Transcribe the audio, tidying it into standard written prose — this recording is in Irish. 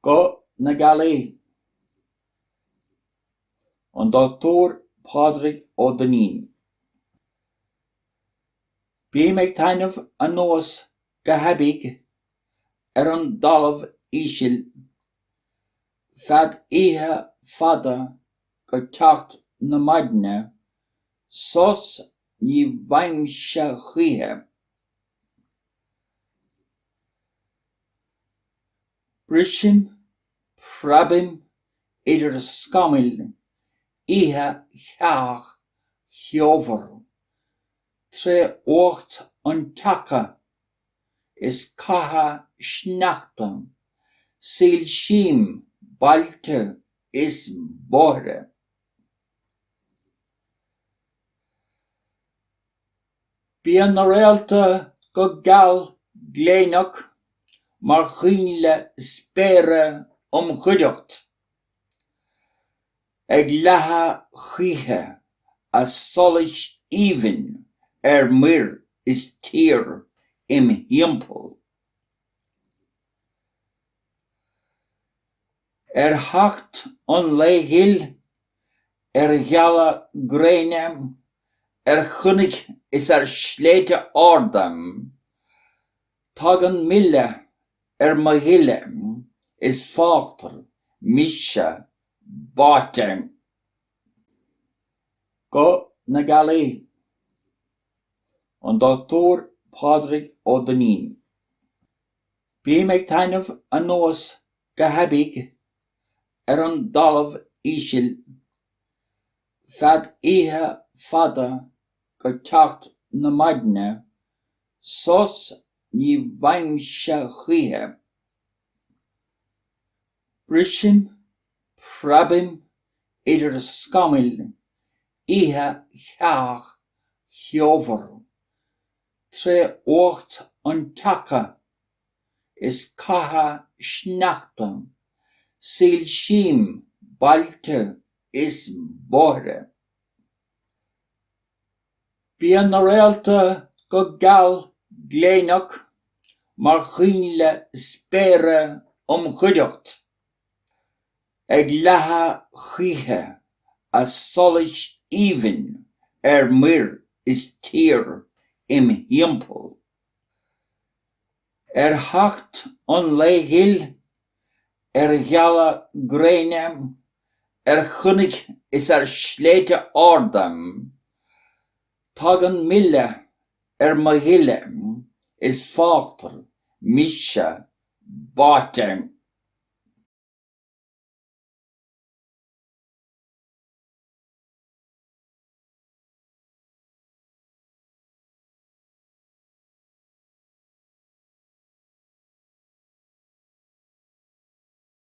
Go na Gealaighe. An Dr. Pádraig Ó Duinnín. Bí meid tainmh an nuas go haibig an dalamh íseal fead oíche fada go teacht na maidine sos ní bhaimse chuithe. Brisim, freabim idir scaimil oíche cheach cheobair tre ucht an teacha is catha sneachta síl siam bailte is bóithre. Bí an réalta go Gealaighe mar Míle spéire chuideacht ag leatha chithe a solas íomhainn muir is tír im thimpeall. Theacht an léigheal Gealaighe Ghobnatan chunig is sléite ardam tagan Míle Míle is fáachtar mise báiteann. Go na Gealaighe. An Dr. Pádraig Ó Duinnín. Bí meid tainmh an nuas go haibig an dalamh íseal fead oíche fada go teacht na maidine sos ní bhaimse chuithe. Brisim, freabim idir scaimil oíche cheach cheobair tre ucht an teacha is catha sneachta síl siam bailte is bóithre. Bí an réalta go Gealaighe mar Míle spéire chuideacht ag leatha chithe a solas íomhainn muir is tír im thimpeall. Theacht an léigheal Gealaighe Ghobnatan chunig is sléite ardam tagan Míle Míle is fáachtar mise báiteann.